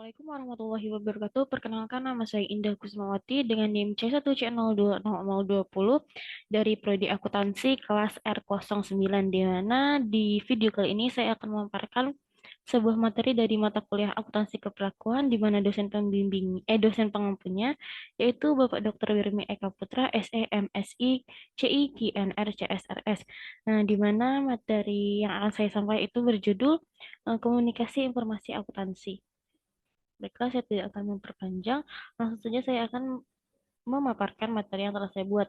Assalamualaikum warahmatullahi wabarakatuh. Perkenalkan nama saya Indah Kusmawati dengan NIM C1C02020 dari Prodi Akuntansi kelas R09, di mana di video kali ini saya akan memaparkan sebuah materi dari mata kuliah Akuntansi Keperakuan di mana dosen pengampunya yaitu Bapak Dr. Wirmi Eka Putra, SE, MSI, CI, QNR, CSRS. Nah, di mana materi yang akan saya sampaikan itu berjudul Komunikasi Informasi Akuntansi. Baiklah, saya tidak akan memperpanjang. Langsung saja saya akan memaparkan materi yang telah saya buat.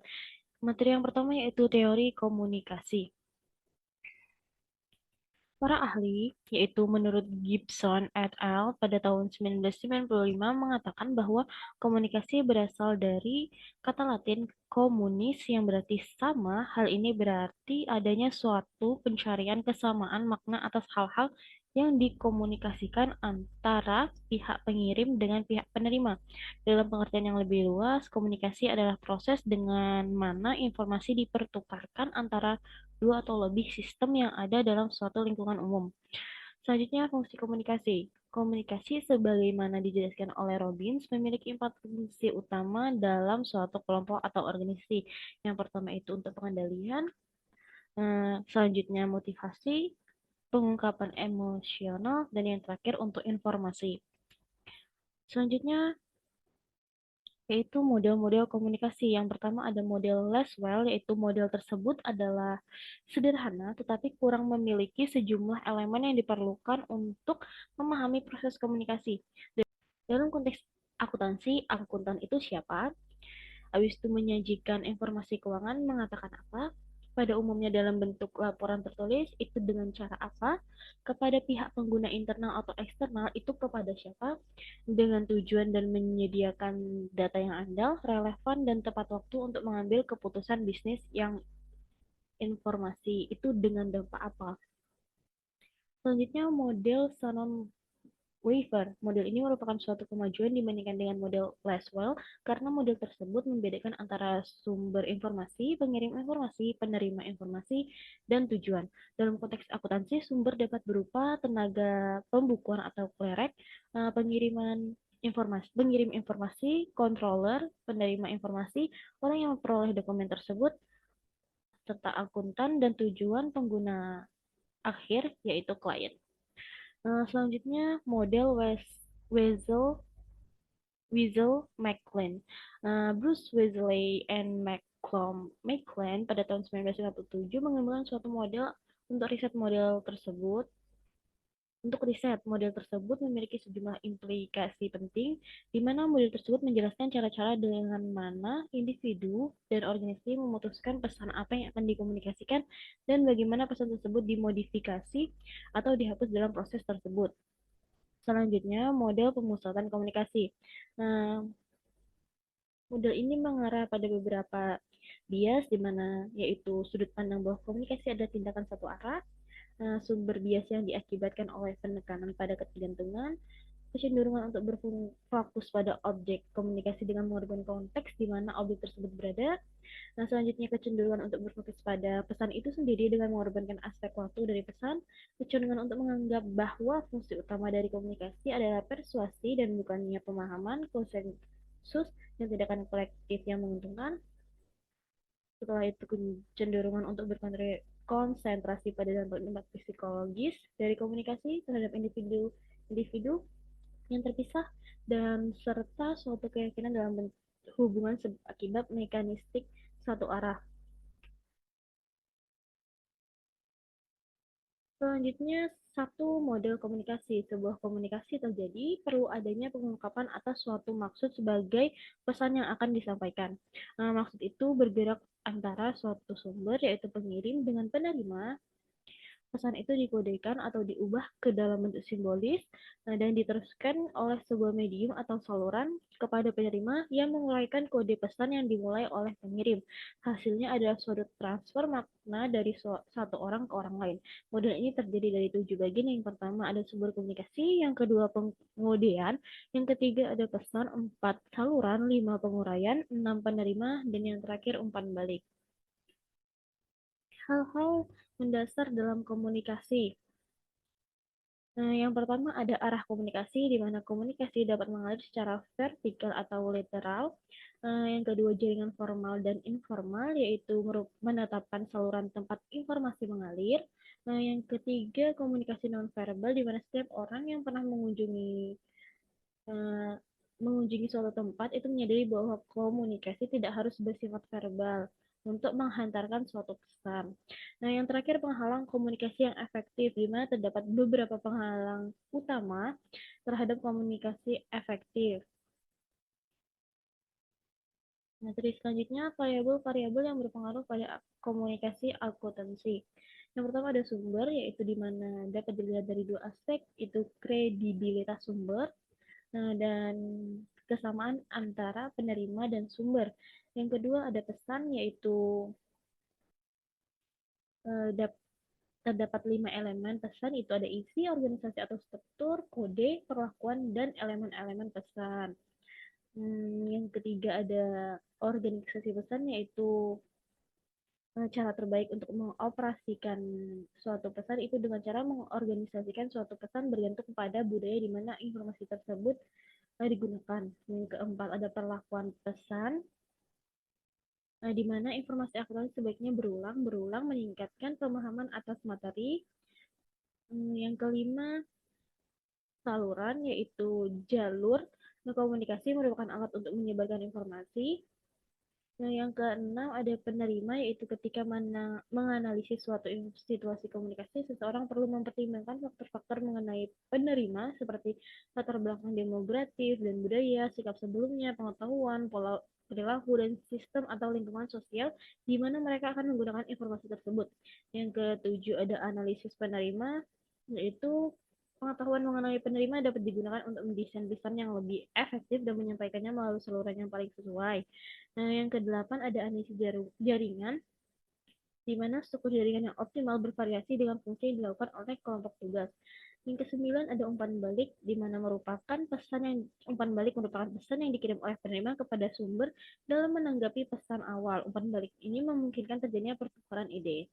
Materi yang pertama yaitu teori komunikasi. Para ahli, yaitu menurut Gibson et al. Pada tahun 1995 mengatakan bahwa komunikasi berasal dari kata Latin communis yang berarti sama. Hal ini berarti adanya suatu pencarian kesamaan makna atas hal-hal yang dikomunikasikan antara pihak pengirim dengan pihak penerima. Dalam pengertian yang lebih luas, komunikasi adalah proses dengan mana informasi dipertukarkan antara dua atau lebih sistem yang ada dalam suatu lingkungan umum. Selanjutnya, fungsi komunikasi. Komunikasi sebagaimana dijelaskan oleh Robbins memiliki empat fungsi utama dalam suatu kelompok atau organisasi. Yang pertama itu untuk pengendalian, selanjutnya motivasi, pengungkapan emosional, dan yang terakhir untuk informasi. Selanjutnya, yaitu model-model komunikasi. Yang pertama ada model Laswell, yaitu model tersebut adalah sederhana tetapi kurang memiliki sejumlah elemen yang diperlukan untuk memahami proses komunikasi. Dalam konteks akuntansi, akuntan itu siapa? Habis itu menyajikan informasi keuangan mengatakan apa? Pada umumnya dalam bentuk laporan tertulis itu dengan cara apa? Kepada pihak pengguna internal atau eksternal itu kepada siapa? Dengan tujuan dan menyediakan data yang andal, relevan, dan tepat waktu untuk mengambil keputusan bisnis yang informasi itu dengan dampak apa? Selanjutnya model Shannon Waver. Model ini merupakan suatu kemajuan dibandingkan dengan model Laswell karena model tersebut membedakan antara sumber informasi, pengirim informasi, penerima informasi, dan tujuan. Dalam konteks akuntansi, sumber dapat berupa tenaga pembukuan atau clerk, pengirim informasi, controller, penerima informasi, orang yang memperoleh dokumen tersebut, serta akuntan dan tujuan pengguna akhir yaitu klien. Selanjutnya model Wessel McLean. Bruce Wesley and McLean pada tahun 1997 mengembangkan suatu model untuk riset model tersebut. Untuk riset model tersebut memiliki sejumlah implikasi penting, di mana model tersebut menjelaskan cara-cara dengan mana individu dan organisasi memutuskan pesan apa yang akan dikomunikasikan dan bagaimana pesan tersebut dimodifikasi atau dihapus dalam proses tersebut. Selanjutnya, model pemusatan komunikasi. Nah, model ini mengarah pada beberapa bias, di mana yaitu sudut pandang bahwa komunikasi adalah tindakan satu arah, sumber bias yang diakibatkan oleh penekanan pada ketergantungan, kecenderungan untuk berfokus pada objek komunikasi dengan mengorbankan konteks di mana objek tersebut berada. Nah, selanjutnya kecenderungan untuk berfokus pada pesan itu sendiri dengan mengorbankan aspek waktu dari pesan, kecenderungan untuk menganggap bahwa fungsi utama dari komunikasi adalah persuasi dan bukannya pemahaman, konsensus, dan tindakan kolektif yang menguntungkan. Setelah itu kecenderungan untuk berkonsentrasi pada dampak psikologis dari komunikasi terhadap individu yang terpisah dan serta suatu keyakinan dalam hubungan akibat mekanistik satu arah. Selanjutnya, satu model komunikasi. Sebuah komunikasi terjadi perlu adanya pengungkapan atas suatu maksud sebagai pesan yang akan disampaikan. Maksud itu bergerak antara suatu sumber, yaitu pengirim, dengan penerima. Pesan itu dikodekan atau diubah ke dalam bentuk simbolis dan diteruskan oleh sebuah medium atau saluran kepada penerima yang menguraikan kode pesan yang dimulai oleh pengirim. Hasilnya adalah suatu transfer makna dari satu orang ke orang lain. Model ini terdiri dari 7 bagian. Yang pertama ada sumber komunikasi, yang kedua pengodean, yang ketiga ada pesan, 4 saluran, 5 penguraian, 6 penerima, dan yang terakhir umpan balik. Hal-hal mendasar dalam komunikasi. Yang pertama ada arah komunikasi, di mana komunikasi dapat mengalir secara vertikal atau lateral. Yang kedua jaringan formal dan informal, yaitu menetapkan saluran tempat informasi mengalir. Yang ketiga komunikasi nonverbal, di mana setiap orang yang pernah eh, mengunjungi suatu tempat itu menyadari bahwa komunikasi tidak harus bersifat verbal untuk menghantarkan suatu pesan. Nah, yang terakhir penghalang komunikasi yang efektif, di mana terdapat beberapa penghalang utama terhadap komunikasi efektif. Materi selanjutnya, variabel-variabel yang berpengaruh pada komunikasi akuntansi. Yang pertama ada sumber, yaitu di mana dapat dilihat dari dua aspek, itu kredibilitas sumber dan kesamaan antara penerima dan sumber. Yang kedua ada pesan, yaitu eh, terdapat 5 elemen pesan, itu ada isi, organisasi atau struktur, kode, perlakuan, dan elemen-elemen pesan. Yang ketiga ada organisasi pesan, yaitu cara terbaik untuk mengoperasikan suatu pesan itu dengan cara mengorganisasikan suatu pesan bergantung kepada budaya di mana informasi tersebut digunakan. Yang keempat ada perlakuan pesan, di mana informasi aktual sebaiknya berulang-berulang meningkatkan pemahaman atas materi. Yang kelima, saluran, yaitu jalur komunikasi merupakan alat untuk menyebarkan informasi. Nah, yang keenam ada penerima, yaitu ketika menganalisis suatu situasi komunikasi, seseorang perlu mempertimbangkan faktor-faktor mengenai penerima seperti latar belakang demografis dan budaya, sikap sebelumnya, pengetahuan, pola perilaku, dan sistem atau lingkungan sosial di mana mereka akan menggunakan informasi tersebut. Yang ketujuh ada analisis penerima, yaitu pengetahuan mengenai penerima dapat digunakan untuk mendesain pesan yang lebih efektif dan menyampaikannya melalui saluran yang paling sesuai. Nah, yang kedelapan ada analisis jaringan, di mana struktur jaringan yang optimal bervariasi dengan fungsi yang dilakukan oleh kelompok tugas. Yang kesembilan ada umpan balik merupakan pesan yang dikirim oleh penerima kepada sumber dalam menanggapi pesan awal. Umpan balik ini memungkinkan terjadinya pertukaran ide.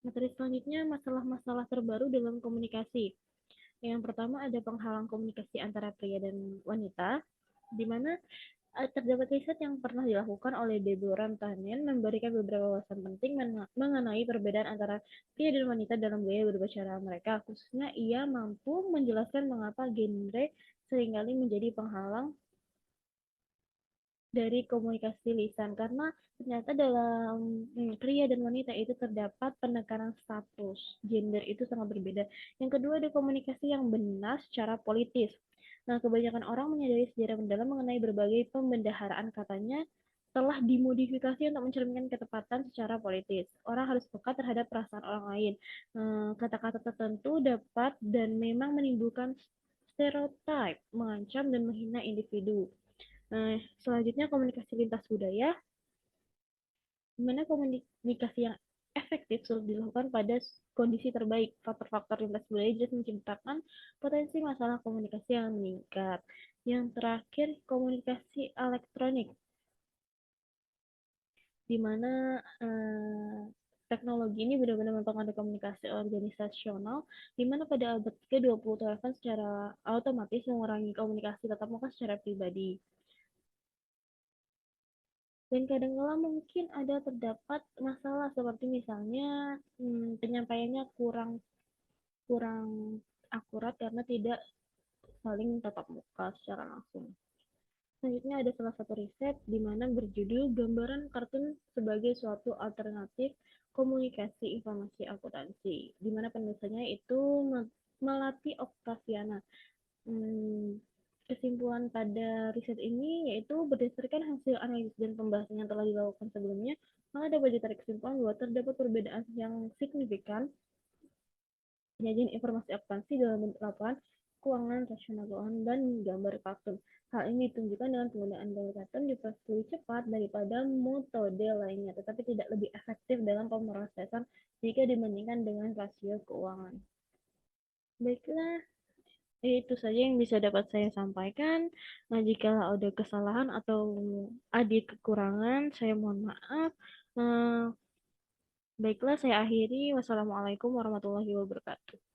Materi selanjutnya masalah-masalah terbaru dalam komunikasi. Yang pertama ada penghalang komunikasi antara pria dan wanita, di mana terdapat riset yang pernah dilakukan oleh Deborah Tannen memberikan beberapa wawasan penting mengenai perbedaan antara pria dan wanita dalam gaya berbicara mereka. Khususnya ia mampu menjelaskan mengapa genre seringkali menjadi penghalang dari komunikasi lisan, karena ternyata dalam pria dan wanita itu terdapat penekanan status gender itu sangat berbeda. Yang kedua ada komunikasi yang benar secara politis. Nah, kebanyakan orang menyadari sejarah mendalam mengenai berbagai pembendaharaan katanya telah dimodifikasi untuk mencerminkan ketepatan secara politis. Orang harus peka terhadap perasaan orang lain. Kata-kata tertentu dapat dan memang menimbulkan stereotip, mengancam dan menghina individu. Selanjutnya komunikasi lintas budaya, di mana komunikasi yang efektif sulit dilakukan pada kondisi terbaik. Faktor-faktor lintas budaya jelas menciptakan potensi masalah komunikasi yang meningkat. Yang terakhir, komunikasi elektronik, di mana teknologi ini benar-benar mempengaruhi komunikasi organisasional, di mana pada abad ke-20 telepon secara otomatis mengurangi komunikasi tatap muka secara pribadi. Dan kadang-kala mungkin ada terdapat masalah seperti misalnya penyampaiannya kurang kurang akurat karena tidak saling tatap muka secara langsung. Selanjutnya ada salah satu riset di mana berjudul Gambaran Kartun sebagai suatu alternatif komunikasi informasi akuntansi, di mana penulisannya itu Melati Oktaviana. Kesimpulan pada riset ini yaitu berdasarkan hasil analisis dan pembahasan yang telah dilakukan sebelumnya, maka dapat ditarik kesimpulan bahwa terdapat perbedaan yang signifikan penyajian informasi akuntansi dalam bentuk laporan keuangan, rasional keuangan, dan gambar kartun. Hal ini ditunjukkan dengan penggunaan gambar kartun diproses lebih cepat daripada metode lainnya, tetapi tidak lebih efektif dalam pemrosesan jika dibandingkan dengan rasio keuangan. Baiklah, itu saja yang bisa dapat saya sampaikan. Nah, jika ada kesalahan atau ada kekurangan, saya mohon maaf. Baiklah, saya akhiri. Wassalamualaikum warahmatullahi wabarakatuh.